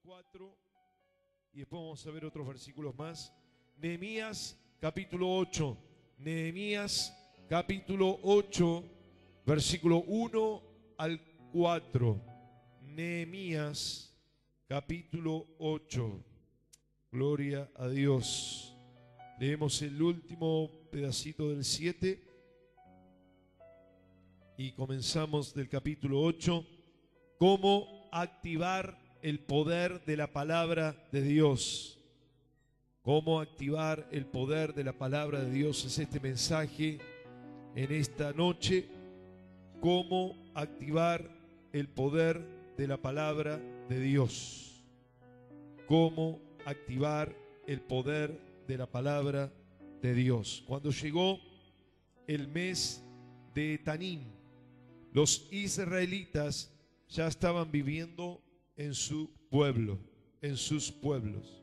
4 y después vamos a ver otros versículos más. Nehemías capítulo 8. Nehemías capítulo 8, versículo 1 al 4. Nehemías capítulo 8. Gloria a Dios. Leemos el último pedacito del 7 y comenzamos del capítulo 8. Cómo activar el poder de la palabra de Dios. Cómo activar el poder de la palabra de Dios es este mensaje en esta noche. Cómo activar el poder de la palabra de Dios. Cómo activar el poder de la palabra de Dios. Cuando llegó el mes de Tanín, los israelitas ya estaban viviendo en su pueblo, en sus pueblos.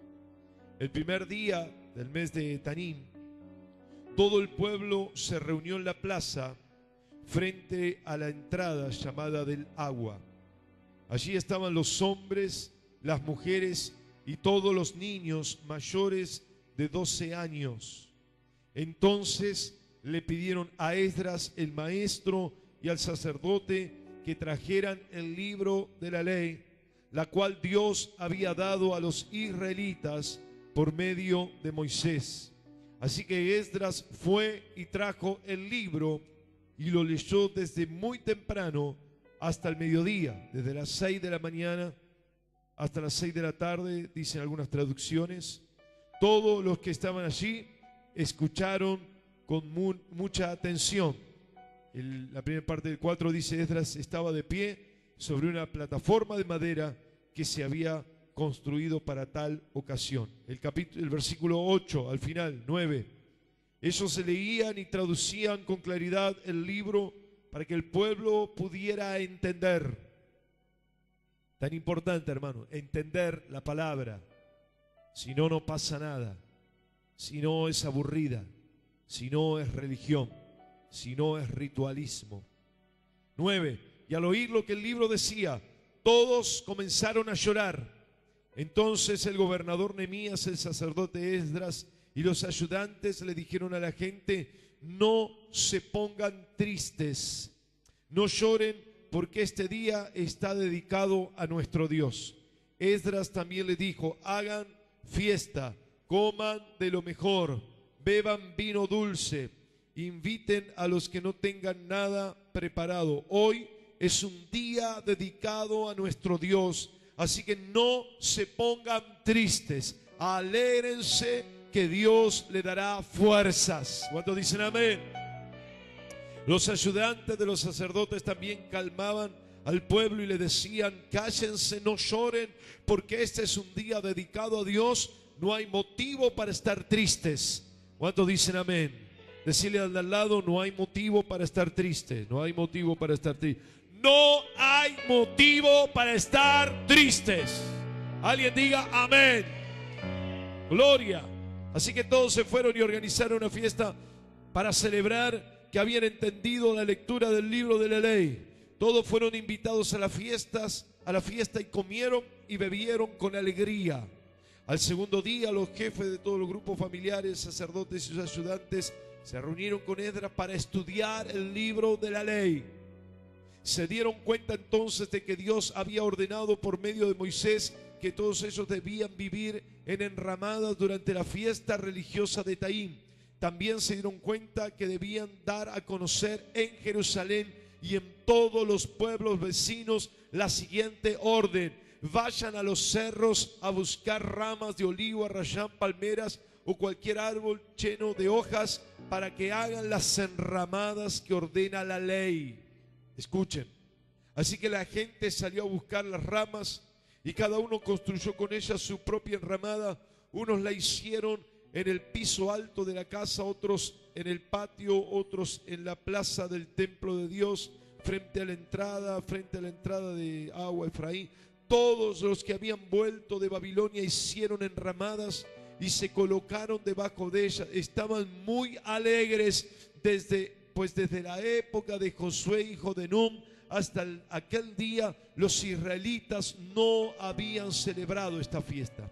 El primer día del mes de Tanín, todo el pueblo se reunió en la plaza frente a la entrada llamada del agua. Allí estaban los hombres, las mujeres y todos los niños mayores de 12 años. Entonces le pidieron a Esdras el maestro y al sacerdote que trajeran el libro de la ley, la cual Dios había dado a los israelitas por medio de Moisés. Así que Esdras fue y trajo el libro y lo leyó desde muy temprano hasta el mediodía, desde las 6 de la mañana hasta las 6 de la tarde, dicen algunas traducciones. Todos los que estaban allí escucharon con mucha atención. La primera parte del 4 dice: Esdras estaba de pie sobre una plataforma de madera que se había construido para tal ocasión. El versículo 8 al final, 9. Ellos se leían y traducían con claridad el libro para que el pueblo pudiera entender. Tan importante, hermano, entender la palabra. Si no, no pasa nada. Si no, es aburrida. Si no, es religión. Si no, es ritualismo. 9. Y al oír lo que el libro decía, todos comenzaron a llorar. Entonces el gobernador Nehemías, el sacerdote Esdras y los ayudantes le dijeron a la gente: no se pongan tristes, no lloren, porque este día está dedicado a nuestro Dios. Esdras también le dijo: hagan fiesta, coman de lo mejor, beban vino dulce, inviten a los que no tengan nada preparado. Hoy es un día dedicado a nuestro Dios, así que no se pongan tristes, alégrense que Dios le dará fuerzas. ¿Cuántos dicen amén? Los ayudantes de los sacerdotes también calmaban al pueblo y le decían: cállense, no lloren, porque este es un día dedicado a Dios, no hay motivo para estar tristes. ¿Cuántos dicen amén? Decirle al de al lado: no hay motivo para estar triste, no hay motivo para estar triste. No hay motivo para estar tristes. Alguien diga amén. Gloria. Así que todos se fueron y organizaron una fiesta para celebrar que habían entendido la lectura del libro de la ley. Todos fueron invitados a la fiesta y comieron y bebieron con alegría. Al segundo día, los jefes de todos los grupos familiares, sacerdotes y sus ayudantes se reunieron con Esdras para estudiar el libro de la ley. Se dieron cuenta entonces de que Dios había ordenado por medio de Moisés que todos ellos debían vivir en enramadas durante la fiesta religiosa de Taín. También se dieron cuenta que debían dar a conocer en Jerusalén y en todos los pueblos vecinos la siguiente orden: vayan a los cerros a buscar ramas de olivo, rayán, palmeras o cualquier árbol lleno de hojas para que hagan las enramadas que ordena la ley. Escuchen. Así que la gente salió a buscar las ramas y cada uno construyó con ellas su propia enramada. Unos la hicieron en el piso alto de la casa, otros en el patio, otros en la plaza del templo de Dios, frente a la entrada de Agua Efraín. Todos los que habían vuelto de Babilonia hicieron enramadas y se colocaron debajo de ellas. Estaban muy alegres desde la época de Josué, hijo de Nun, hasta aquel día los israelitas no habían celebrado esta fiesta.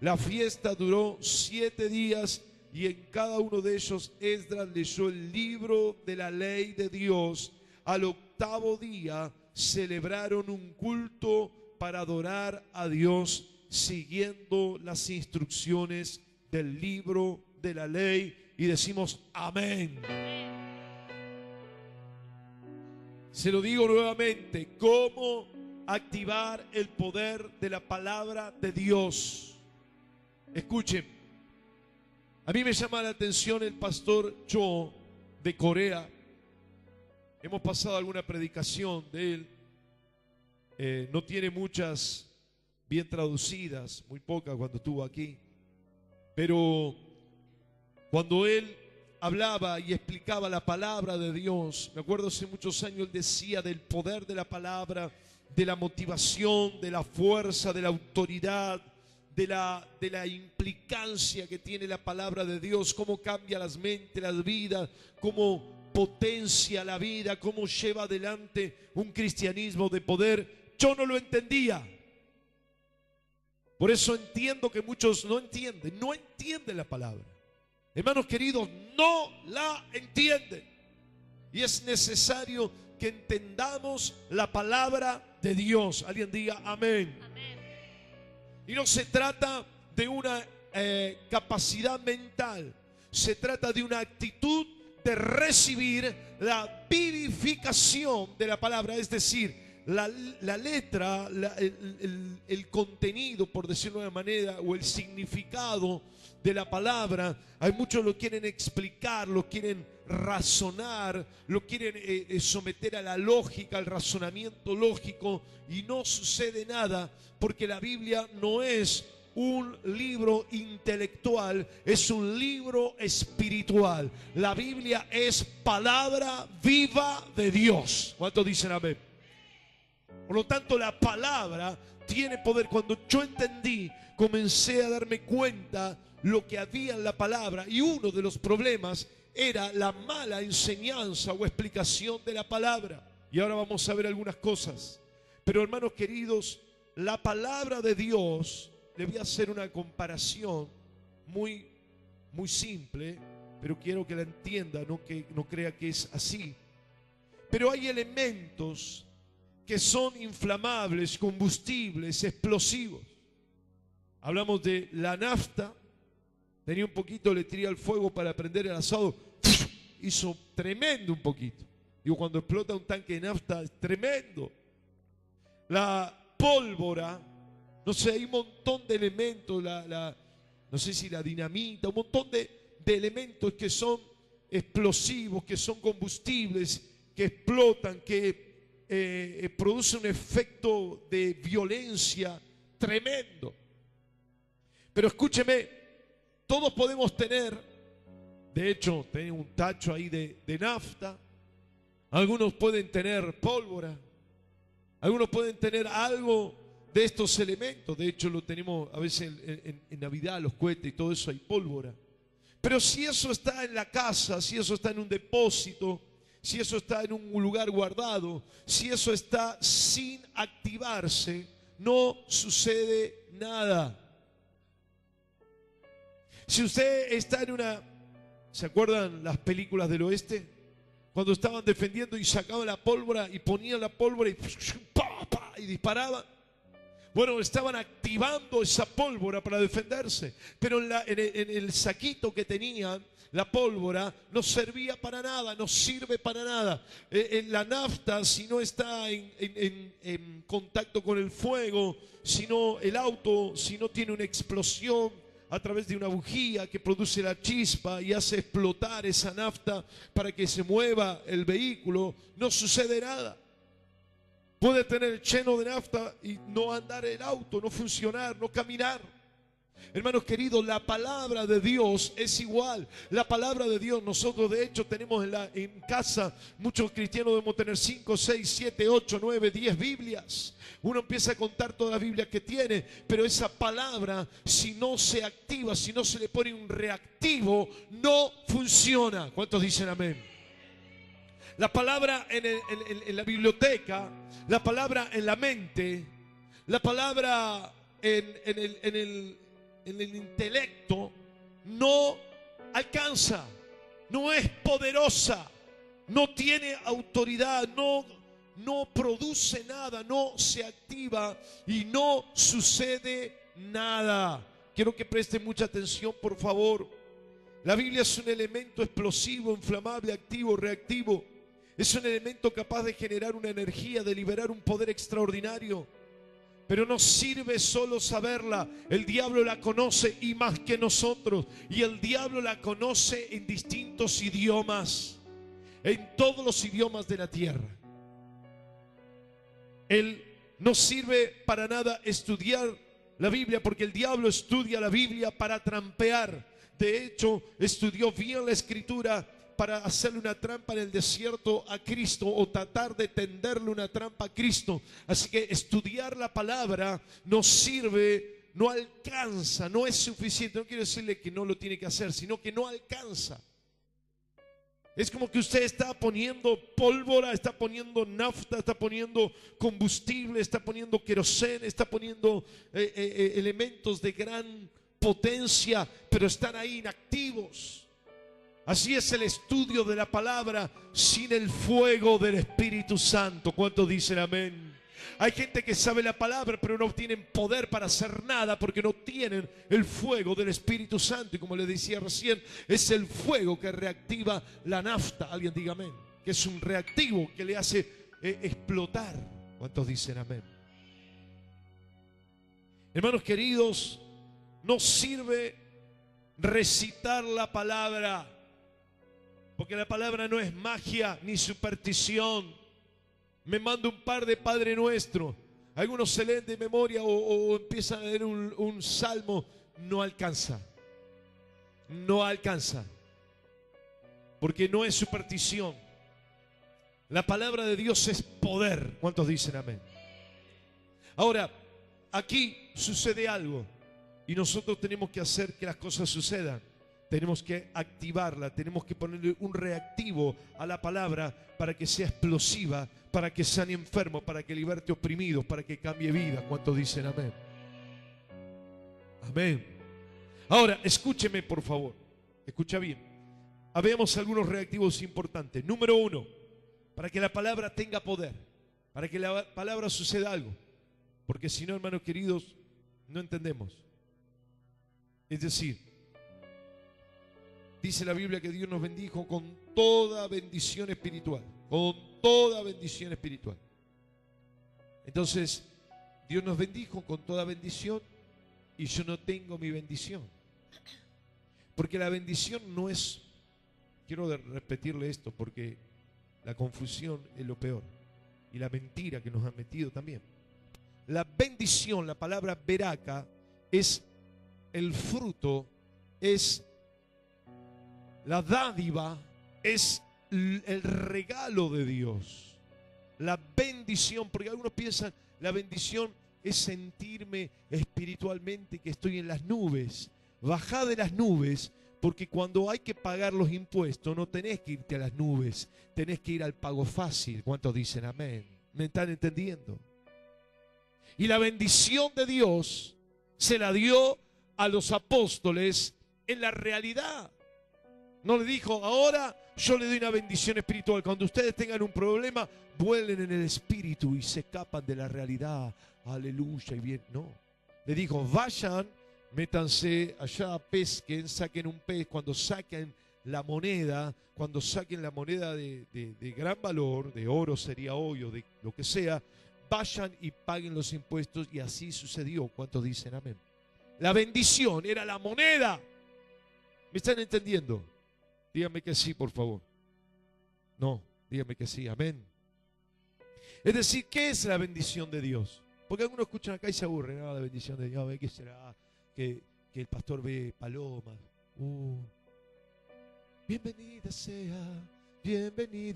La fiesta duró 7 días y en cada uno de ellos Esdras leyó el libro de la ley de Dios. Al 8º día celebraron un culto para adorar a Dios siguiendo las instrucciones del libro de la ley, y decimos amén. Se lo digo nuevamente: ¿cómo activar el poder de la palabra de Dios? Escuchen, a mí me llama la atención el pastor Cho de Corea. Hemos pasado alguna predicación de él. No tiene muchas bien traducidas, muy pocas cuando estuvo aquí. Pero cuando él hablaba y explicaba la palabra de Dios, me acuerdo hace muchos años, él decía del poder de la palabra, de la motivación, de la fuerza, de la autoridad, de la implicancia que tiene la palabra de Dios, cómo cambia las mentes, las vidas, cómo potencia la vida, cómo lleva adelante un cristianismo de poder. Yo no lo entendía. Por eso entiendo que muchos no entienden la palabra. Hermanos queridos, no la entienden. Y es necesario que entendamos la palabra de Dios. Alguien diga amén. Amén. Y no se trata de una capacidad mental. Se trata de una actitud de recibir la vivificación de la palabra. Es decir, la letra, el contenido, por decirlo de una manera, o el significado de la palabra. Hay muchos lo quieren explicar, lo quieren razonar, lo quieren someter a la lógica, al razonamiento lógico, y no sucede nada, porque la Biblia no es un libro intelectual, es un libro espiritual. La Biblia es palabra viva de Dios. ¿Cuántos dicen amén? Por lo tanto, la palabra tiene poder. Cuando yo entendí, comencé a darme cuenta lo que había en la palabra, y uno de los problemas era la mala enseñanza o explicación de la palabra. Y ahora vamos a ver algunas cosas. Pero hermanos queridos, la palabra de Dios, le voy a hacer una comparación muy simple, pero quiero que la entienda, no crea que es así. Pero hay elementos que son inflamables, combustibles, explosivos. Hablamos de la nafta. Tenía un poquito, le tiré al fuego para prender el asado, hizo tremendo un poquito. Digo, cuando explota un tanque de nafta es tremendo. La pólvora, no sé, hay un montón de elementos, no sé si la dinamita, un montón de elementos que son explosivos, que son combustibles, que explotan, que producen un efecto de violencia tremendo. Pero escúcheme, todos podemos tener, de hecho, tener un tacho ahí de nafta. Algunos pueden tener pólvora. Algunos pueden tener algo de estos elementos. De hecho, lo tenemos a veces en Navidad, los cohetes y todo eso, hay pólvora. Pero si eso está en la casa, si eso está en un depósito, si eso está en un lugar guardado, si eso está sin activarse, no sucede nada. Si usted está en una... ¿Se acuerdan las películas del oeste? Cuando estaban defendiendo y sacaban la pólvora y ponían la pólvora y disparaban. Bueno, estaban activando esa pólvora para defenderse. Pero en el saquito que tenían, la pólvora no servía para nada, no sirve para nada. La nafta, si no está en contacto con el fuego, si no el auto, si no tiene una explosión a través de una bujía que produce la chispa y hace explotar esa nafta para que se mueva el vehículo, no sucede nada. Puede tener lleno de nafta y no andar el auto, no funcionar, no caminar. Hermanos queridos, la palabra de Dios es igual. La palabra de Dios, nosotros de hecho tenemos en casa, muchos cristianos debemos tener 5, 6, 7, 8, 9, 10 Biblias. Uno empieza a contar todas las Biblias que tiene, pero esa palabra, si no se activa, si no se le pone un reactivo, no funciona. ¿Cuántos dicen amén? la palabra en la biblioteca, la palabra en la mente, la palabra en el intelecto, no alcanza, no es poderosa, no tiene autoridad, no produce nada, no se activa y no sucede nada. Quiero que preste mucha atención, por favor. La Biblia es un elemento explosivo, inflamable, activo, reactivo. Es un elemento capaz de generar una energía, de liberar un poder extraordinario. Pero no sirve solo saberla. El diablo la conoce y más que nosotros. Y el diablo la conoce en distintos idiomas, en todos los idiomas de la tierra. Él no sirve para nada estudiar la Biblia, porque el diablo estudia la Biblia para trampear. De hecho, estudió bien la Escritura para hacerle una trampa en el desierto a Cristo, o tratar de tenderle una trampa a Cristo. Así que estudiar la palabra no sirve, no alcanza, no es suficiente. No quiero decirle que no lo tiene que hacer, sino que no alcanza. Es como que usted está poniendo pólvora, está poniendo nafta, está poniendo combustible, está poniendo queroseno, está poniendo elementos de gran potencia, pero están ahí inactivos. Así es el estudio de la palabra sin el fuego del Espíritu Santo. ¿Cuántos dicen amén? Hay gente que sabe la palabra, pero no tienen poder para hacer nada porque no tienen el fuego del Espíritu Santo. Y como le decía recién, es el fuego que reactiva la nafta. Alguien diga amén. Que es un reactivo que le hace explotar. ¿Cuántos dicen amén? Hermanos queridos, no sirve recitar la palabra, porque la palabra no es magia ni superstición. Me mando un par de Padre Nuestro, algunos se leen de memoria o empiezan a leer un salmo. No alcanza, no alcanza, porque no es superstición. La palabra de Dios es poder. ¿Cuántos dicen amén? Ahora, aquí sucede algo y nosotros tenemos que hacer que las cosas sucedan. Tenemos que activarla, tenemos que ponerle un reactivo a la palabra para que sea explosiva, para que sane enfermos, para que liberte oprimidos, para que cambie vida. ¿Cuántos dicen amén? Amén. Ahora, escúcheme por favor, escucha bien. Habemos algunos reactivos importantes. Número 1, para que la palabra tenga poder, para que la palabra suceda algo. Porque si no, hermanos queridos, no entendemos. Es decir, dice la Biblia que Dios nos bendijo con toda bendición espiritual. Con toda bendición espiritual. Entonces, Dios nos bendijo con toda bendición y yo no tengo mi bendición. Porque la bendición no es, quiero repetirle esto porque la confusión es lo peor. Y la mentira que nos han metido también. La bendición, la palabra veraca, es el fruto, es la dádiva, es el regalo de Dios. La bendición, porque algunos piensan la bendición es sentirme espiritualmente que estoy en las nubes. Bajá de las nubes, porque cuando hay que pagar los impuestos no tenés que irte a las nubes, tenés que ir al pago fácil. ¿Cuántos dicen amén? ¿Me están entendiendo? Y la bendición de Dios se la dio a los apóstoles en la realidad. No le dijo, ahora yo le doy una bendición espiritual. Cuando ustedes tengan un problema, vuelen en el espíritu y se escapan de la realidad. Aleluya y bien. No. Le dijo, vayan, métanse allá, pesquen, saquen un pez. Cuando saquen la moneda, de gran valor, de oro sería hoy o de lo que sea, vayan y paguen los impuestos. Y así sucedió. ¿Cuántos dicen amén? La bendición era la moneda. ¿Me están entendiendo? Dígame que sí, por favor. No, dígame que sí, amén. Es decir, ¿qué es la bendición de Dios? Porque algunos escuchan acá y se aburren. La bendición de Dios, ¿qué será? Que el pastor ve palomas. Bienvenida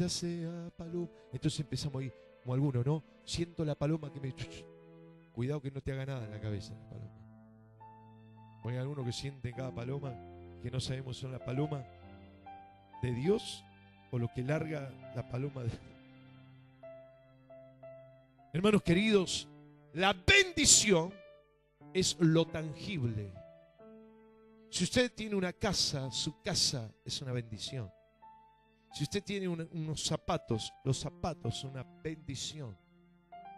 sea paloma. Entonces empezamos ahí, como algunos, ¿no? Siento la paloma que me... Cuidado que no te haga nada en la cabeza la paloma. Porque hay algunos que sienten cada paloma, que no sabemos si son la paloma de Dios o lo que larga la paloma. Hermanos queridos, la bendición es lo tangible. Si usted tiene una casa, su casa es una bendición. Si usted tiene unos zapatos, los zapatos son una bendición.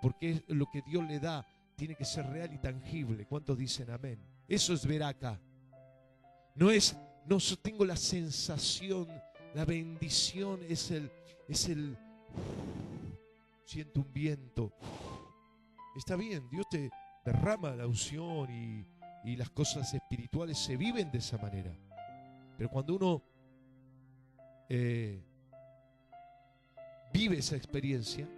Porque es lo que Dios le da, tiene que ser real y tangible. ¿Cuántos dicen amén? Eso es ver acá. No tengo la sensación, la bendición es el siento un viento. Está bien, Dios te derrama la unción y las cosas espirituales se viven de esa manera. Pero cuando uno vive esa experiencia,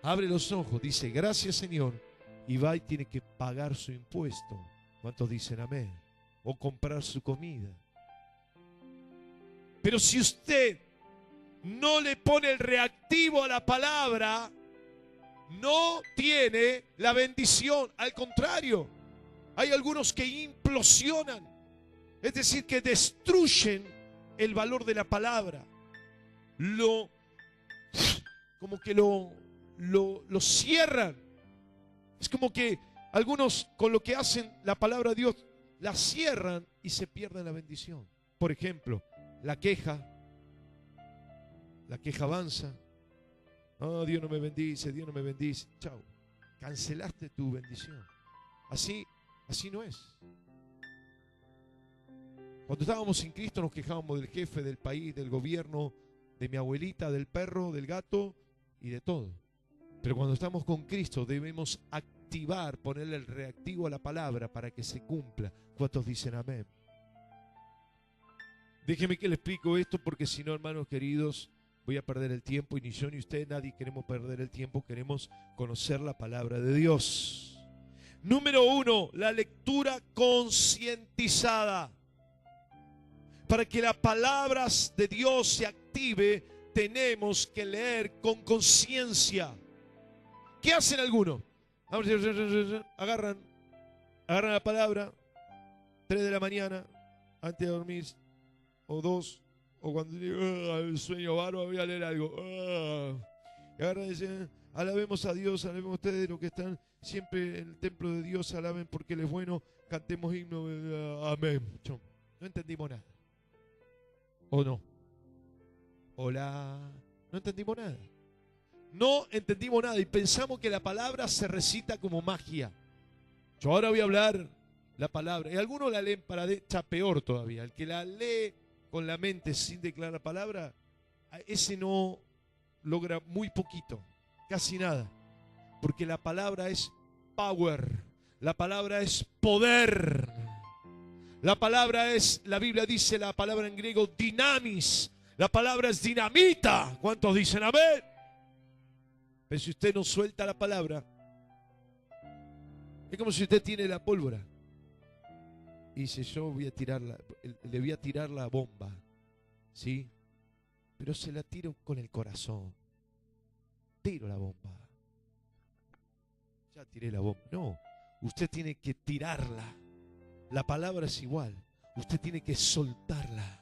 abre los ojos, dice gracias Señor, y va y tiene que pagar su impuesto. ¿Cuántos dicen amén? O comprar su comida. Pero si usted no le pone el reactivo a la palabra, no tiene la bendición. Al contrario, hay algunos que implosionan, es decir, que destruyen el valor de la palabra. Como que lo cierran. Es como que algunos con lo que hacen la palabra de Dios la cierran y se pierden la bendición. Por ejemplo, la queja avanza. Oh, Dios no me bendice, Dios no me bendice. Chao, cancelaste tu bendición. Así no es. Cuando estábamos en Cristo nos quejábamos del jefe, del país, del gobierno, de mi abuelita, del perro, del gato y de todo. Pero cuando estamos con Cristo debemos activar, ponerle el reactivo a la palabra para que se cumpla. ¿Cuántos dicen amén? Déjeme que le explico esto porque si no, hermanos queridos, voy a perder el tiempo y ni yo ni usted, nadie queremos perder el tiempo, queremos conocer la palabra de Dios. Número 1, la lectura concientizada. Para que las palabras de Dios se active, tenemos que leer con conciencia. ¿Qué hacen algunos? Agarran la palabra, 3 de la mañana, antes de dormir, o 2, o cuando digo, el sueño bárbaro, voy a leer algo. Y agarran y dicen, alabemos a Dios, alabemos a ustedes, los que están siempre en el templo de Dios, alaben porque Él es bueno, cantemos himno, amén. No entendimos nada. ¿O no? Hola, no entendimos nada. No entendimos nada y pensamos que la palabra se recita como magia. Yo ahora voy a hablar la palabra. Y algunos la leen para peor todavía. El que la lee con la mente sin declarar la palabra, ese no logra muy poquito, casi nada. Porque la palabra es power. La palabra es poder. La palabra es, la Biblia dice la palabra en griego dinamis. La palabra es dinamita. ¿Cuántos dicen amén? Pero si usted no suelta la palabra, es como si usted tiene la pólvora y dice, yo voy a tirarla, le voy a tirar la bomba, ¿sí? Pero se la tiro con el corazón. Tiro la bomba. Ya tiré la bomba. No, usted tiene que tirarla. La palabra es igual. Usted tiene que soltarla.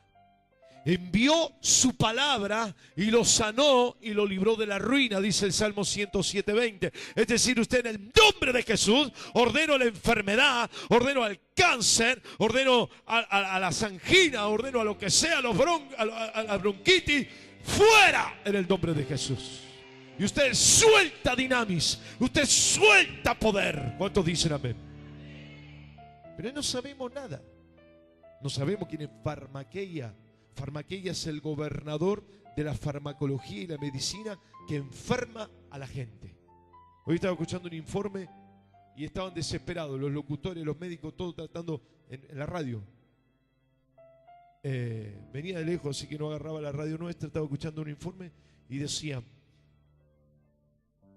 Envió su palabra y lo sanó y lo libró de la ruina, dice el Salmo 107:20. Es decir, usted en el nombre de Jesús ordeno la enfermedad, ordeno al cáncer, ordeno a las anginas, ordeno a lo que sea, a la bronquitis, fuera en el nombre de Jesús. Y usted suelta dinamis, usted suelta poder. ¿Cuántos dicen amén? Pero no sabemos nada. No sabemos quién es Farmaqueia. Farmaqueia es el gobernador de la farmacología y la medicina que enferma a la gente. Hoy estaba escuchando un informe y estaban desesperados los locutores, los médicos, todos tratando en la radio. Venía de lejos, así que no agarraba la radio nuestra. Estaba escuchando un informe y decía: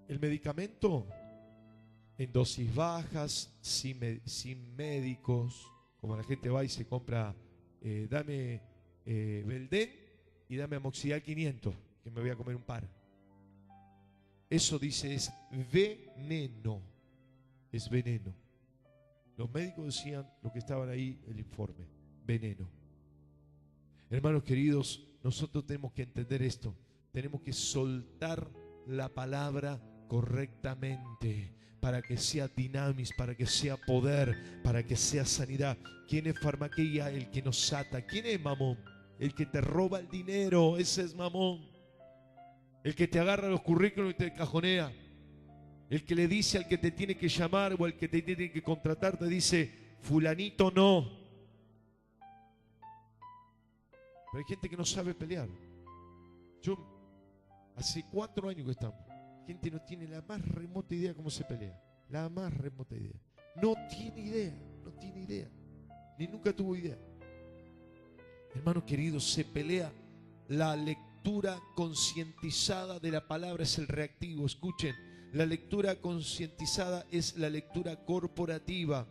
el medicamento en dosis bajas, sin médicos, como la gente va y se compra, dame Belden y dame Amoxidal 500, que me voy a comer un par. Eso dice es veneno. Es veneno. Los médicos decían, los que estaban ahí, el informe: veneno. Hermanos queridos, nosotros tenemos que entender esto. Tenemos que soltar la palabra correctamente para que sea dinamis, para que sea poder, para que sea sanidad. ¿Quién es farmaqueia? El que nos ata. ¿Quién es mamón? El que te roba el dinero, ese es mamón. El que te agarra los currículos y te cajonea. El que le dice al que te tiene que llamar o al que te tiene que contratar, te dice, fulanito no. Pero hay gente que no sabe pelear. Yo, hace 4 años que estamos. Gente no tiene la más remota idea cómo se pelea. La más remota idea. No tiene idea, no tiene idea. Ni nunca tuvo idea. Hermanos queridos, se pelea. La lectura concientizada de la palabra es el reactivo. Escuchen, la lectura concientizada es la lectura corporativa.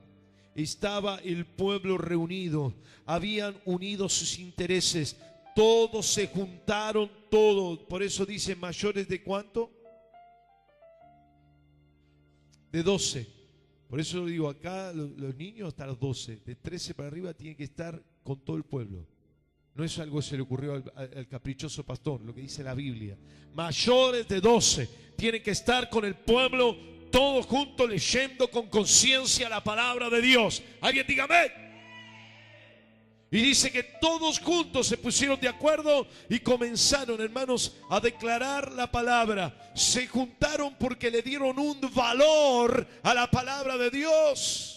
Estaba el pueblo reunido, habían unido sus intereses, todos se juntaron, todos. Por eso dice, mayores de ¿cuánto? De 12. Por eso digo, acá los niños hasta los 12, de 13 para arriba tienen que estar con todo el pueblo. No es algo que se le ocurrió al caprichoso pastor, lo que dice la Biblia. Mayores de 12 tienen que estar con el pueblo, todos juntos leyendo con conciencia la palabra de Dios. Alguien diga amén. Y dice que todos juntos se pusieron de acuerdo y comenzaron, hermanos, a declarar la palabra. Se juntaron porque le dieron un valor a la palabra de Dios.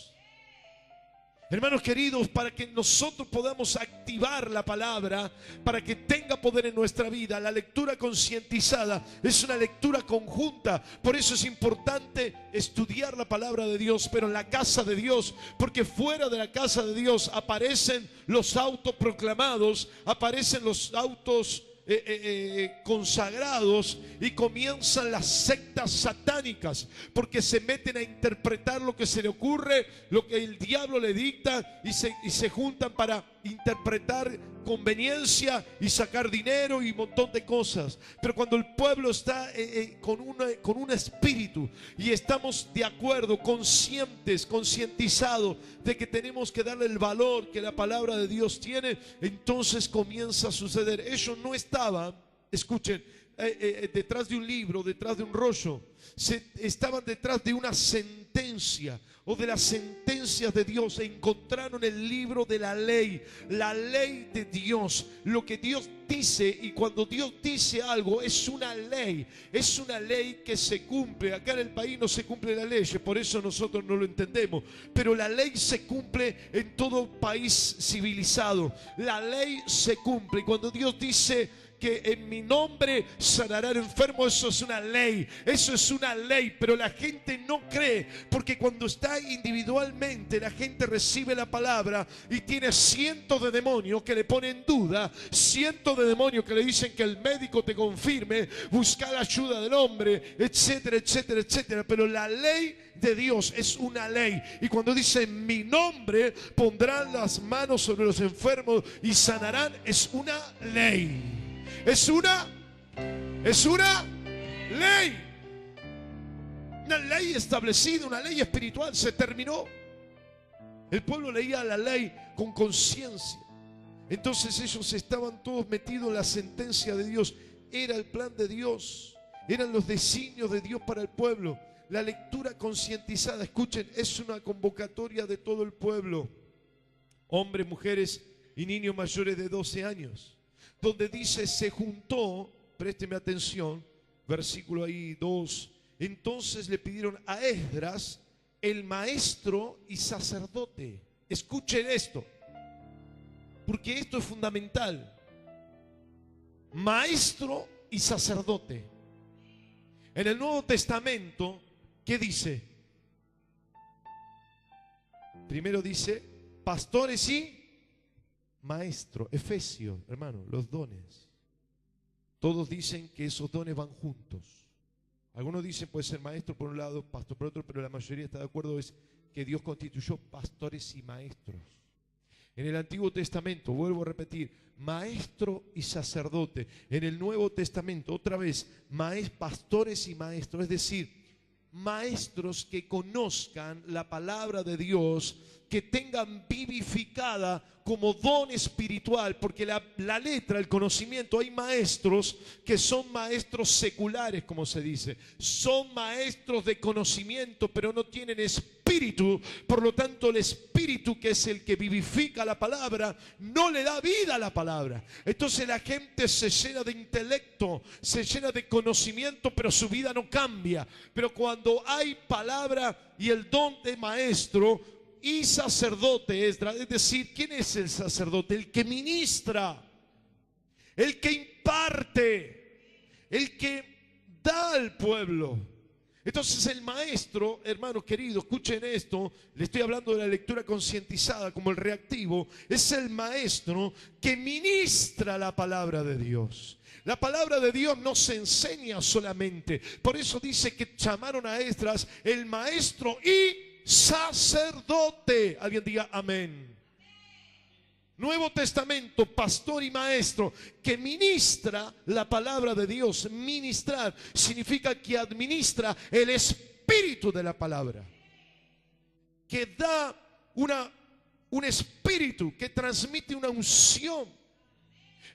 Hermanos queridos, para que nosotros podamos activar la palabra, para que tenga poder en nuestra vida, la lectura concientizada es una lectura conjunta. Por eso es importante estudiar la palabra de Dios, pero en la casa de Dios, porque fuera de la casa de Dios aparecen los autoproclamados, aparecen los autos consagrados y comienzan las sectas satánicas, porque se meten a interpretar lo que se le ocurre, lo que el diablo le dicta, y se juntan para interpretar conveniencia y sacar dinero y un montón de cosas. Pero cuando el pueblo está con un espíritu y estamos de acuerdo, conscientes, concientizados de que tenemos que darle el valor que la palabra de Dios tiene, entonces comienza a suceder. Ellos no estaban, escuchen, detrás de un libro, detrás de un rollo, estaban detrás de una sentencia o de las sentencias de Dios. Encontraron el libro de la ley de Dios, lo que Dios dice. Y cuando Dios dice algo es una ley que se cumple. Acá en el país no se cumple la ley, por eso nosotros no lo entendemos, pero la ley se cumple en todo país civilizado. La ley se cumple, y cuando Dios dice que en mi nombre sanarán enfermos, eso es una ley, pero la gente no cree, porque cuando está individualmente la gente recibe la palabra y tiene cientos de demonios que le ponen en duda, cientos de demonios que le dicen que el médico te confirme, buscar la ayuda del hombre, etcétera, etcétera, etcétera. Pero la ley de Dios es una ley, y cuando dice en mi nombre pondrán las manos sobre los enfermos y sanarán, es una ley. Es una ley. Una ley establecida, una ley espiritual. Se terminó. El pueblo leía la ley con conciencia. Entonces ellos estaban todos metidos en la sentencia de Dios. Era el plan de Dios. Eran los designios de Dios para el pueblo. La lectura concientizada, escuchen, es una convocatoria de todo el pueblo. Hombres, mujeres y niños mayores de 12 años. Donde dice, se juntó, présteme atención, versículo ahí 2, entonces le pidieron a Esdras, el maestro y sacerdote. Escuchen esto, porque esto es fundamental. Maestro y sacerdote. En el Nuevo Testamento, ¿qué dice? Primero dice, pastores y maestro. Efesios, hermano, los dones. Todos dicen que esos dones van juntos. Algunos dicen puede ser maestro por un lado, pastor por otro, pero la mayoría está de acuerdo es que Dios constituyó pastores y maestros. En el Antiguo Testamento, vuelvo a repetir, maestro y sacerdote. En el Nuevo Testamento, otra vez, pastores y maestros, es decir, maestros que conozcan la palabra de Dios, que tengan vivificada como don espiritual, porque la letra, el conocimiento, hay maestros que son maestros seculares, como se dice, son maestros de conocimiento, pero no tienen espíritu. Por lo tanto, el espíritu, que es el que vivifica la palabra, no le da vida a la palabra. Entonces la gente se llena de intelecto, se llena de conocimiento, pero su vida no cambia. Pero cuando hay palabra y el don de maestro y sacerdote, Esdras, es decir, ¿quién es el sacerdote? El que ministra, el que imparte, el que da al pueblo. Entonces el maestro, hermanos queridos, escuchen esto, le estoy hablando de la lectura concientizada como el reactivo, es el maestro que ministra la palabra de Dios. La palabra de Dios no se enseña solamente, por eso dice que llamaron a Esdras el maestro y sacerdote. Alguien diga amén. Nuevo Testamento, pastor y maestro que ministra la palabra de Dios. Ministrar significa que administra el espíritu de la palabra, que da un espíritu, que transmite una unción.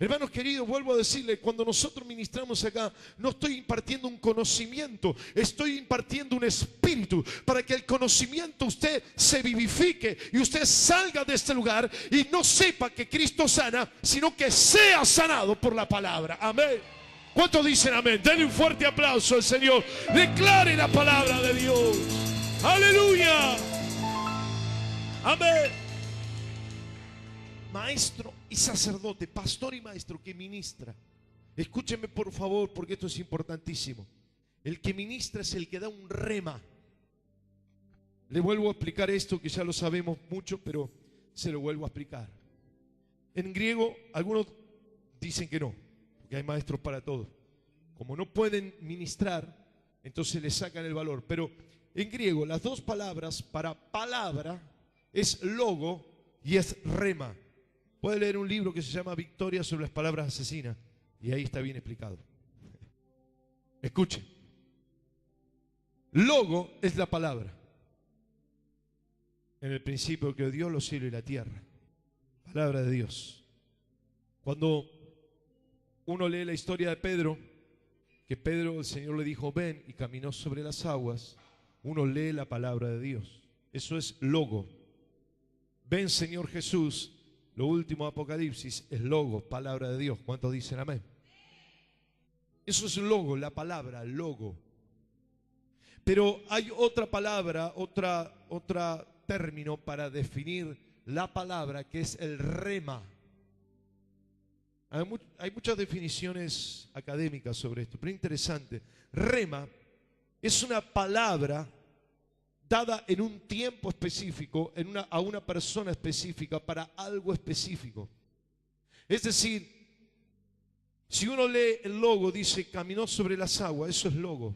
Hermanos queridos, vuelvo a decirle, cuando nosotros ministramos acá, no estoy impartiendo un conocimiento, estoy impartiendo un espíritu, para que el conocimiento usted se vivifique y usted salga de este lugar y no sepa que Cristo sana, sino que sea sanado por la palabra. Amén. ¿Cuántos dicen amén? Denle un fuerte aplauso al Señor. Declare la palabra de Dios. Aleluya. Amén. Maestro y sacerdote, pastor y maestro que ministra. Escúcheme por favor, porque esto es importantísimo. El que ministra es el que da un rema. Le vuelvo a explicar esto que ya lo sabemos mucho, pero se lo vuelvo a explicar. En griego, algunos dicen que no, porque hay maestros para todo. Como no pueden ministrar, entonces le sacan el valor. Pero en griego, las dos palabras para palabra es logo y es rema. Puede leer un libro que se llama Victoria sobre las palabras asesinas, y ahí está bien explicado. Escuchen. Logo es la palabra. En el principio creó Dios los cielos y la tierra. Palabra de Dios. Cuando uno lee la historia de Pedro, que Pedro, el Señor le dijo, ven, y caminó sobre las aguas, uno lee la palabra de Dios. Eso es logo. Ven, Señor Jesús. Lo último, Apocalipsis, es logo, palabra de Dios. ¿Cuántos dicen amén? Eso es logo, la palabra, logo. Pero hay otra palabra, otra término para definir la palabra, que es el rema. Hay muchas definiciones académicas sobre esto, pero interesante. Rema es una palabra dada en un tiempo específico, a una persona específica, para algo específico. Es decir, si uno lee el logo, dice caminó sobre las aguas, eso es logo.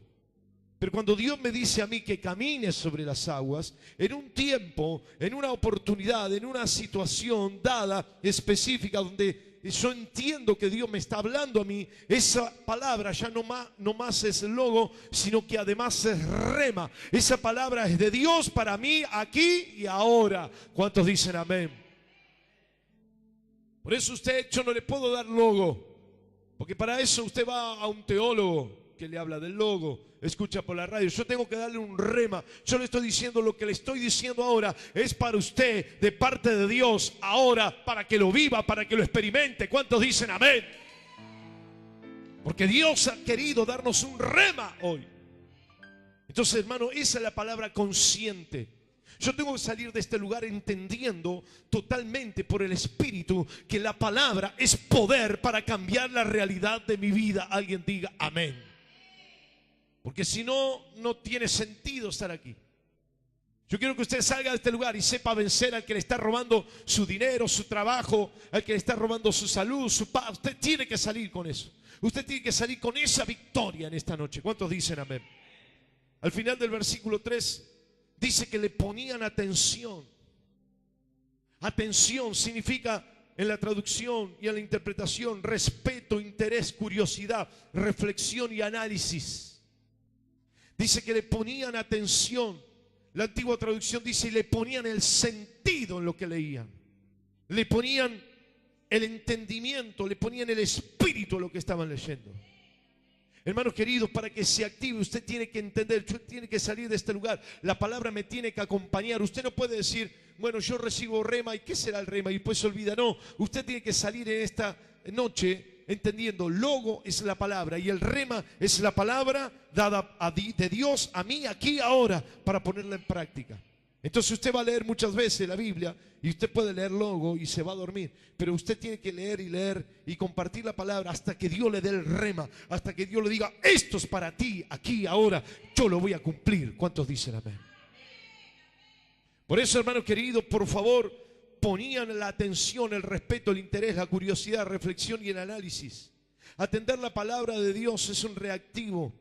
Pero cuando Dios me dice a mí que camine sobre las aguas, en un tiempo, en una oportunidad, en una situación dada, específica, donde yo entiendo que Dios me está hablando a mí, esa palabra ya no más es logo, sino que además es rema. Esa palabra es de Dios para mí aquí y ahora. ¿Cuántos dicen amén? Por eso yo no le puedo dar logo, porque para eso usted va a un teólogo que le habla del logo, escucha por la radio. Yo tengo que darle un rema. Yo le estoy diciendo lo que le estoy diciendo ahora es para usted, de parte de Dios, ahora, para que lo viva, para que lo experimente. ¿Cuántos dicen amén? Porque Dios ha querido darnos un rema hoy. Entonces, hermano, esa es la palabra consciente. Yo tengo que salir de este lugar entendiendo totalmente por el Espíritu que la palabra es poder para cambiar la realidad de mi vida. Alguien diga amén. Porque si no, no tiene sentido estar aquí. Yo quiero que usted salga de este lugar y sepa vencer al que le está robando su dinero, su trabajo, al que le está robando su salud, su paz. Usted tiene que salir con eso. Usted tiene que salir con esa victoria en esta noche. ¿Cuántos dicen amén? Al final del versículo 3 dice que le ponían atención. Atención significa, en la traducción y en la interpretación, respeto, interés, curiosidad, reflexión y análisis. Dice que le ponían atención. La antigua traducción dice, y le ponían el sentido en lo que leían. Le ponían el entendimiento, le ponían el espíritu a lo que estaban leyendo. Hermanos queridos, para que se active, usted tiene que entender, usted tiene que salir de este lugar. La palabra me tiene que acompañar. Usted no puede decir, bueno, yo recibo rema, ¿y qué será el rema? Y después se olvida. No, usted tiene que salir en esta noche entendiendo, logo es la palabra y el rema es la palabra dada de Dios a mí, aquí, ahora, para ponerla en práctica. Entonces usted va a leer muchas veces la Biblia y usted puede leer logo y se va a dormir, pero usted tiene que leer y leer y compartir la palabra hasta que Dios le dé el rema, hasta que Dios le diga, esto es para ti, aquí, ahora, yo lo voy a cumplir. ¿Cuántos dicen amén? Por eso, hermano querido, por favor, ponían la atención, el respeto, el interés, la curiosidad, la reflexión y el análisis. Atender la palabra de Dios es un reactivo.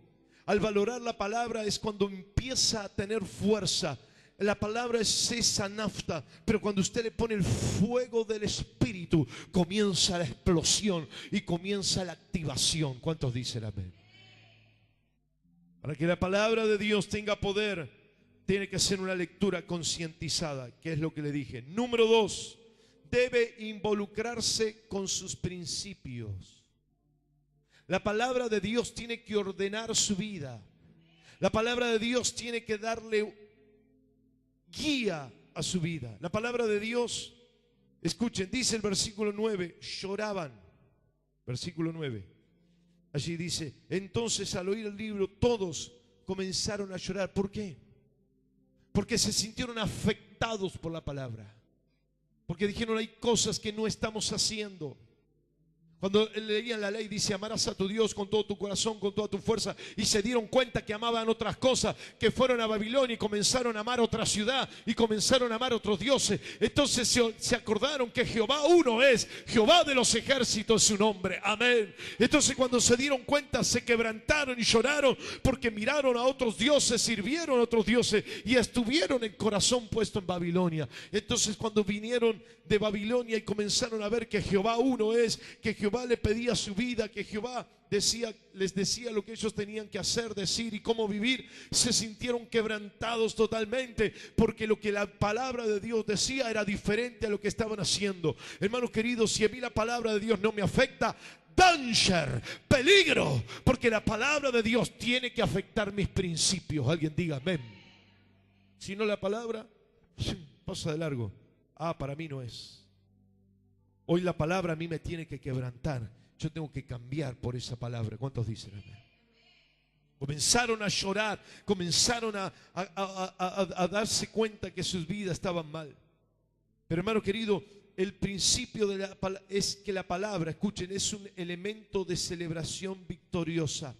Al valorar la palabra es cuando empieza a tener fuerza. La palabra es esa nafta, pero cuando usted le pone el fuego del Espíritu, comienza la explosión y comienza la activación. ¿Cuántos dicen amén? Para que la palabra de Dios tenga poder, tiene que ser una lectura concientizada, que es lo que le dije. Número 2, debe involucrarse con sus principios. La palabra de Dios tiene que ordenar su vida. La palabra de Dios tiene que darle guía a su vida. La palabra de Dios, escuchen, dice el versículo 9, lloraban. Versículo 9. Allí dice, entonces al oír el libro todos comenzaron a llorar. ¿Por qué? Porque se sintieron afectados por la palabra. Porque dijeron, hay cosas que no estamos haciendo. Cuando leían la ley dice, amarás a tu Dios con todo tu corazón, con toda tu fuerza. Y se dieron cuenta que amaban otras cosas, que fueron a Babilonia y comenzaron a amar otra ciudad y comenzaron a amar otros dioses. Entonces se acordaron que Jehová uno es, Jehová de los ejércitos es su nombre. Amén. Entonces cuando se dieron cuenta se quebrantaron y lloraron porque miraron a otros dioses, sirvieron a otros dioses y estuvieron el corazón puesto en Babilonia. Entonces cuando vinieron de Babilonia y comenzaron a ver que Jehová uno es, que Jehová le pedía su vida, que Jehová les decía lo que ellos tenían que hacer, decir y cómo vivir, se sintieron quebrantados totalmente, porque lo que la palabra de Dios decía era diferente a lo que estaban haciendo. Hermanos queridos, si a mí la palabra de Dios no me afecta, danger, peligro, porque la palabra de Dios tiene que afectar mis principios. Alguien diga amén. Si no, la palabra pasa de largo. Para mí no es. Hoy la palabra a mí me tiene que quebrantar. Yo tengo que cambiar por esa palabra. ¿Cuántos dicen amén? Comenzaron a llorar, comenzaron a darse cuenta que sus vidas estaban mal. Pero hermano querido, el principio de es que la palabra, escuchen, es un elemento de celebración victoriosa.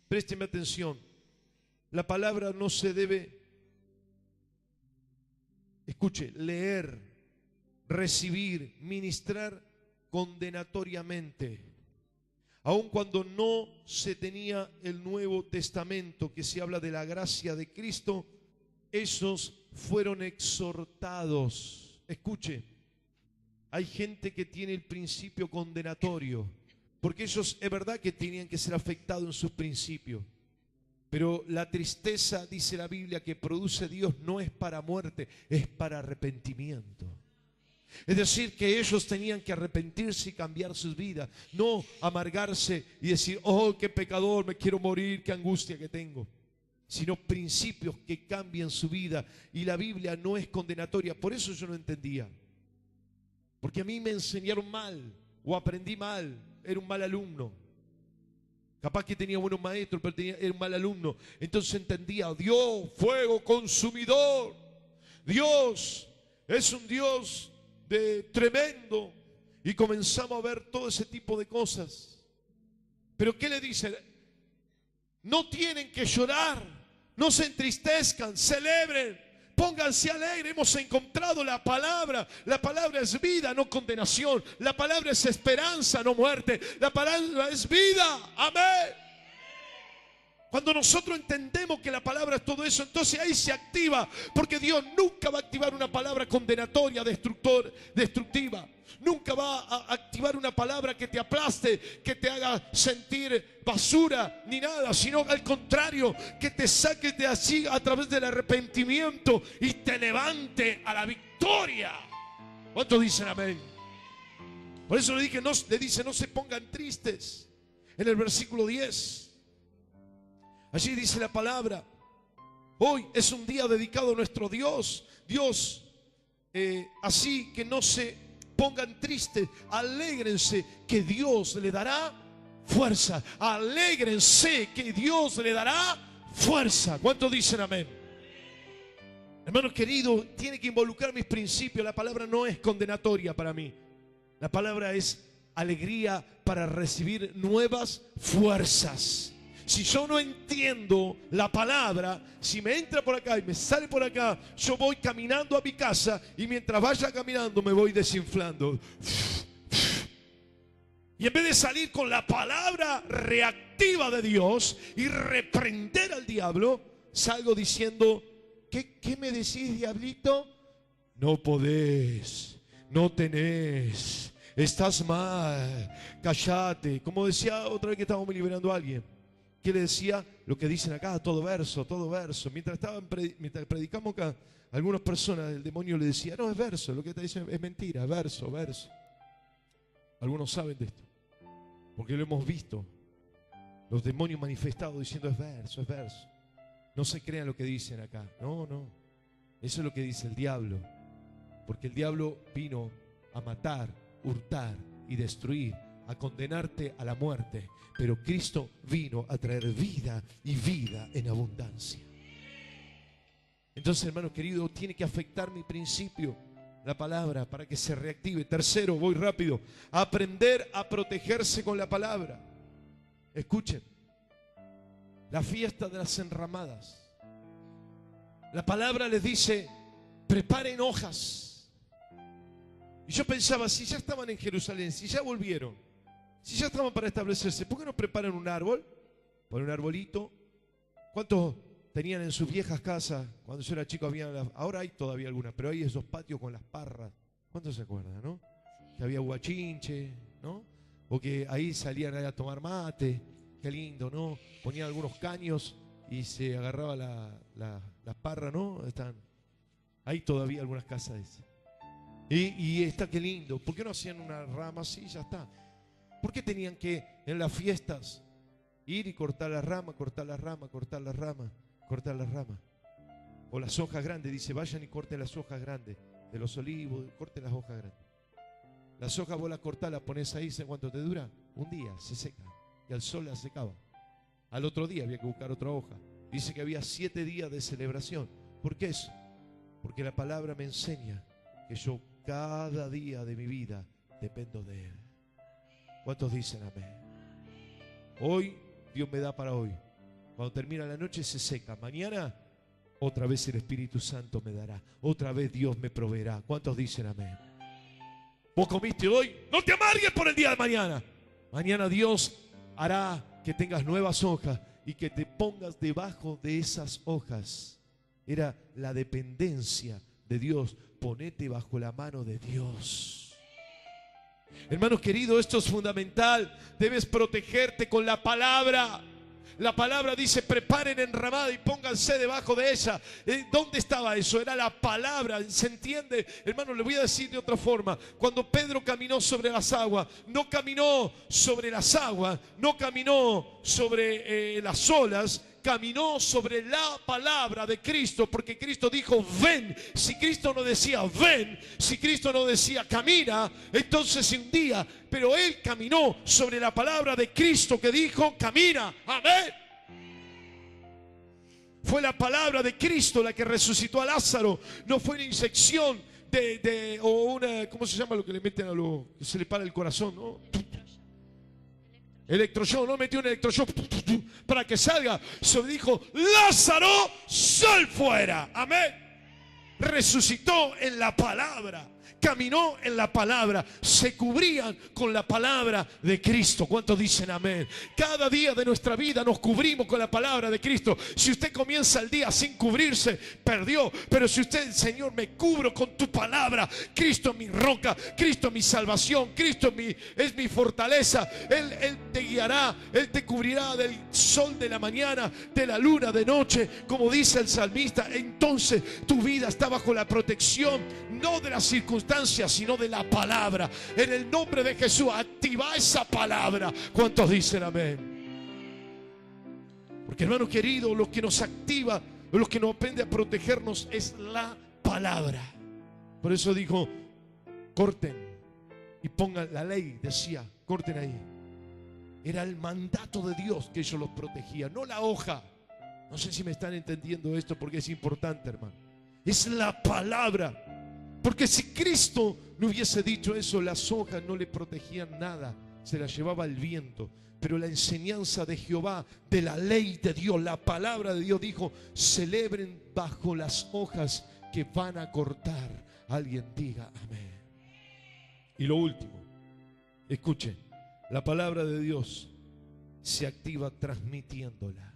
Présteme atención. La palabra no se debe, escuche, leer, recibir, ministrar condenatoriamente. Aun cuando no se tenía el Nuevo Testamento, que se habla de la gracia de Cristo, esos fueron exhortados. Escuche, hay gente que tiene el principio condenatorio, porque ellos es verdad que tenían que ser afectados en sus principios. Pero la tristeza, dice la Biblia, que produce Dios no es para muerte, es para arrepentimiento. Es decir, que ellos tenían que arrepentirse y cambiar sus vidas, no amargarse y decir, oh, qué pecador, me quiero morir, qué angustia que tengo. Sino principios que cambian su vida. Y la Biblia no es condenatoria. Por eso yo no entendía. Porque a mí me enseñaron mal o aprendí mal, era un mal alumno. Capaz que tenía buenos maestros, pero era un mal alumno. Entonces entendía, Dios, fuego consumidor. Dios es un Dios tremendo. Y comenzamos a ver todo ese tipo de cosas. Pero ¿qué le dice? No tienen que llorar, no se entristezcan, celebren, pónganse alegres. Hemos encontrado la palabra. La palabra es vida, no condenación. La palabra es esperanza, no muerte. La palabra es vida. Amén. Cuando nosotros entendemos que la palabra es todo eso, entonces ahí se activa, porque Dios nunca va a activar una palabra condenatoria, destructiva. Nunca va a activar una palabra que te aplaste, que te haga sentir basura, ni nada, sino al contrario, que te saque de así a través del arrepentimiento y te levante a la victoria. ¿Cuántos dicen amén? Por eso le dice, no se pongan tristes. En el versículo 10. Allí dice la palabra: hoy es un día dedicado a nuestro Dios. Así que no se pongan tristes, alégrense que Dios le dará fuerza. Alégrense que Dios le dará fuerza. ¿Cuántos dicen amén? Hermanos queridos, tiene que involucrar mis principios. La palabra no es condenatoria para mí. La palabra es alegría para recibir nuevas fuerzas. Si yo no entiendo la palabra, si me entra por acá y me sale por acá, yo voy caminando a mi casa y mientras vaya caminando me voy desinflando. Y en vez de salir con la palabra reactiva de Dios y reprender al diablo, salgo diciendo: ¿Qué me decís, diablito? No podés, no tenés, estás mal, callate. Como decía otra vez que estábamos liberando a alguien, que le decía lo que dicen acá, todo verso, todo verso. Mientras predicamos acá, algunas personas, el demonio le decía: no, es verso, lo que te dicen es mentira, verso, verso. Algunos saben de esto, porque lo hemos visto, los demonios manifestados diciendo: es verso, es verso. No se crean lo que dicen acá, no, eso es lo que dice el diablo, porque el diablo vino a matar, hurtar y destruir, a condenarte a la muerte. Pero Cristo vino a traer vida y vida en abundancia. Entonces, hermano querido, tiene que afectar mi principio, la palabra, para que se reactive. Tercero, voy rápido: aprender a protegerse con la palabra. Escuchen, la fiesta de las enramadas, la palabra les dice: preparen hojas. Y yo pensaba, si ya estaban en Jerusalén, si ya volvieron, si ya estaban para establecerse, ¿por qué no preparan un árbol? Ponen un arbolito. ¿Cuántos tenían en sus viejas casas? Cuando yo era chico ahora hay todavía algunas, pero hay esos patios con las parras. ¿Cuántos se acuerdan, no? Que había guachinche, ¿no? O que ahí salían a tomar mate. Qué lindo, ¿no? Ponían algunos caños y se agarraba las parras, ¿no? Están hay todavía algunas casas de esas. Y está, qué lindo. ¿Por qué no hacían una rama así? Ya está. ¿Por qué tenían que en las fiestas ir y cortar la rama, cortar la rama, cortar la rama, cortar la rama? O las hojas grandes, dice: vayan y corten las hojas grandes de los olivos, corten las hojas grandes. Las hojas vos las cortás, las pones ahí, ¿sabes cuánto te dura? Un día, se seca. Y al sol las secaba. Al otro día había que buscar otra hoja. Dice que había 7 días de celebración. ¿Por qué eso? Porque la palabra me enseña que yo cada día de mi vida dependo de Él. ¿Cuántos dicen amén? Hoy Dios me da para hoy. Cuando termina la noche se seca. Mañana otra vez el Espíritu Santo me dará. Otra vez Dios me proveerá. ¿Cuántos dicen amén? Vos comiste hoy, no te amargues por el día de mañana. Mañana Dios hará que tengas nuevas hojas y que te pongas debajo de esas hojas. Era la dependencia de Dios. Ponete bajo la mano de Dios. Hermanos queridos, esto es fundamental. Debes protegerte con la palabra. La palabra dice: preparen enramada y pónganse debajo de ella. ¿Dónde estaba eso? Era la palabra. ¿Se entiende? Hermano, le voy a decir de otra forma. Cuando Pedro caminó sobre las aguas, no caminó sobre las aguas, no caminó sobre las olas, caminó sobre la palabra de Cristo, porque Cristo dijo: ven. Si Cristo no decía ven, si Cristo no decía camina, entonces un día, pero Él caminó sobre la palabra de Cristo que dijo camina. Amén. Fue la palabra de Cristo la que resucitó a Lázaro. No fue una inyección o una, ¿cómo se llama lo que le meten a lo que se le para el corazón, no? Electroshock, no metió un electroshock para que salga. Se dijo: Lázaro, sal fuera. Amén. resucitó en la palabra, caminó en la palabra, se cubrían con la palabra de Cristo. ¿Cuántos dicen amén? Cada día de nuestra vida nos cubrimos con la palabra de Cristo. Si usted comienza el día sin cubrirse, perdió. Pero si usted, Señor, me cubro con tu palabra, Cristo es mi roca, Cristo es mi salvación, Cristo es mi fortaleza. Él te guiará, Él te cubrirá del sol de la mañana, de la luna de noche, como dice el salmista. Entonces tu vida está bajo la protección, no de las circunstancias, sino de la palabra. En el nombre de Jesús, activa esa palabra. ¿Cuántos dicen amén? Porque, hermano querido, lo que nos activa, lo que nos aprende a protegernos es la palabra. Por eso dijo: corten y pongan la ley. Decía: corten ahí. Era el mandato de Dios que ellos los protegía, no la hoja. No sé si me están entendiendo esto, porque es importante, hermano. Es la palabra. Porque si Cristo no hubiese dicho eso, las hojas no le protegían nada, se las llevaba el viento. Pero la enseñanza de Jehová, de la ley de Dios, la palabra de Dios, dijo: celebren bajo las hojas que van a cortar. Alguien diga amén. Y lo último, escuchen, la palabra de Dios se activa transmitiéndola.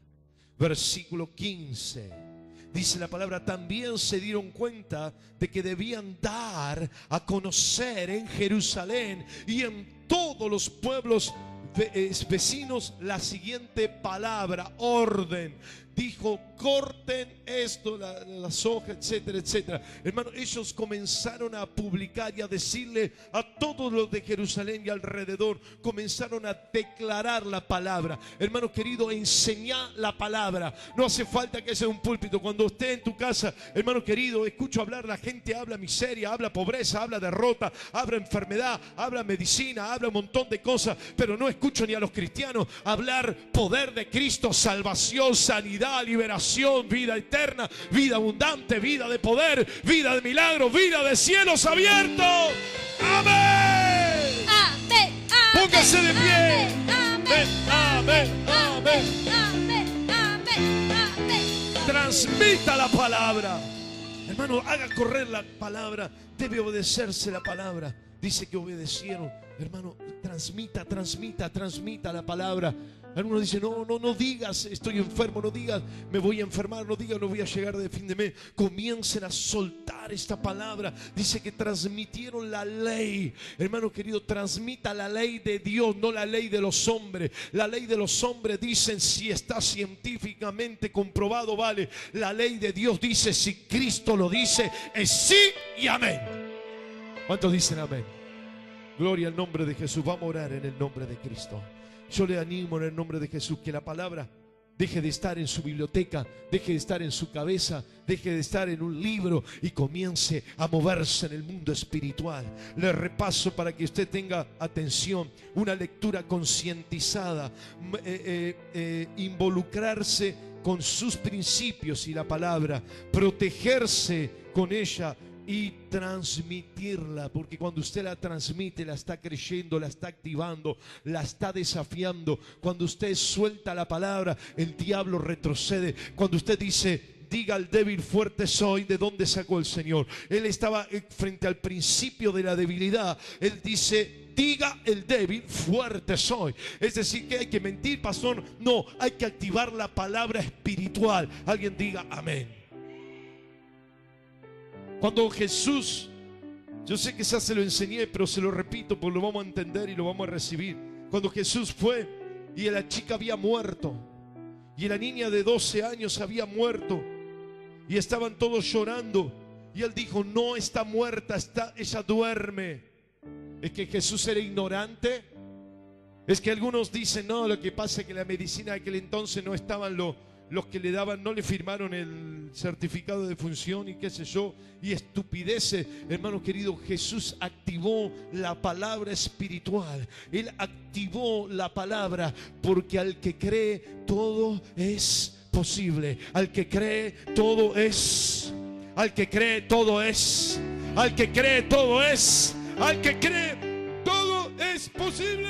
Versículo 15. Dice la palabra: también se dieron cuenta de que debían dar a conocer en Jerusalén y en todos los pueblos vecinos la siguiente palabra, orden. Dijo: corten esto, las hojas, etcétera, etcétera. Hermano, ellos comenzaron a publicar y a decirle a todos los de Jerusalén y alrededor, comenzaron a declarar la palabra. Hermano querido, enseñá la palabra. No hace falta que sea un púlpito. Cuando esté en tu casa, hermano querido, escucho hablar, la gente habla miseria, habla pobreza, habla derrota, habla enfermedad, habla medicina, habla un montón de cosas, pero no escucho ni a los cristianos hablar poder de Cristo, salvación, sanidad, liberación, vida eterna, vida abundante, vida de poder, vida de milagros, vida de cielos abiertos. ¡Amén! Amén. Póngase de pie. Amén. Amén. Amén. Amén. Amén. Amén. Transmita la palabra. Hermano, haga correr la palabra. Debe obedecerse la palabra. Dice que obedecieron. Hermano, transmita la palabra. Algunos dicen: no digas estoy enfermo, no digas me voy a enfermar, no digas no voy a llegar de fin de mes. Comiencen a soltar esta palabra. Dice que transmitieron la ley. Hermano querido, transmita la ley de Dios, no la ley de los hombres. La ley de los hombres dicen si está científicamente comprobado, vale. La ley de Dios dice, si Cristo lo dice, es sí y amén. ¿Cuántos dicen amén? Gloria al nombre de Jesús. Vamos a orar en el nombre de Cristo. Yo le animo en el nombre de Jesús que la palabra deje de estar en su biblioteca, deje de estar en su cabeza, deje de estar en un libro y comience a moverse en el mundo espiritual. Le repaso para que usted tenga atención: una lectura concientizada, involucrarse con sus principios y la palabra, protegerse con ella y transmitirla, porque cuando usted la transmite, la está creyendo, la está activando, la está desafiando. Cuando usted suelta la palabra, el diablo retrocede. Cuando usted dice: diga al débil, fuerte soy, ¿de dónde sacó el Señor? Él estaba frente al principio de la debilidad. Él dice: diga el débil, fuerte soy. Es decir, que hay que mentir, pastor. No, hay que activar la palabra espiritual. Alguien diga amén. Cuando Jesús, yo sé que ya se lo enseñé, pero se lo repito porque lo vamos a entender y lo vamos a recibir. Cuando Jesús fue y la chica había muerto, y la niña de 12 años había muerto, y estaban todos llorando, y él dijo: no está muerta, ella duerme. ¿Es que Jesús era ignorante? Es que algunos dicen: no, lo que pasa es que la medicina de aquel entonces no estaban los que le daban, no le firmaron el certificado de función y qué sé yo, y estupideces. Hermano querido, Jesús activó la palabra espiritual. Él activó la palabra, porque al que cree todo es posible. Al que cree todo es. Al que cree todo es. Al que cree todo es. Al que cree todo es posible.